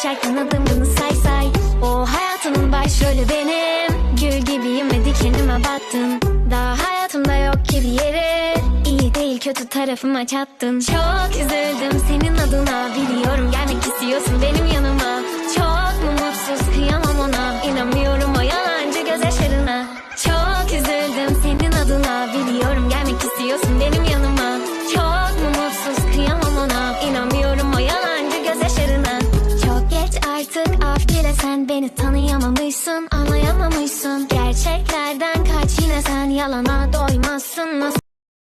geçerken adımını say say. O hayatının başrolü benim. Gül gibiyim ve dikenime battın. Daha hayatımda yok ki bir yeri. İyi değil kötü tarafıma çattın. Çok üzüldüm senin adına. Biliyorum gelmek istiyorsun benim yanıma. Çok mu mutsuz kıyamam ona. İnanmıyorum o yalancı gözyaşlarına. Çok üzüldüm senin adına. Biliyorum gelmek istiyorsun benim yanıma. Çok mu mutsuz kıyamam ona. İnanmıyorum o yalancı gözyaşlarına. Çok geç artık af dile, sen beni tanıyamamışsın, anlayamamışsın. Gerçeklerden kaç yine sen, yalana doymazsın. Nasıl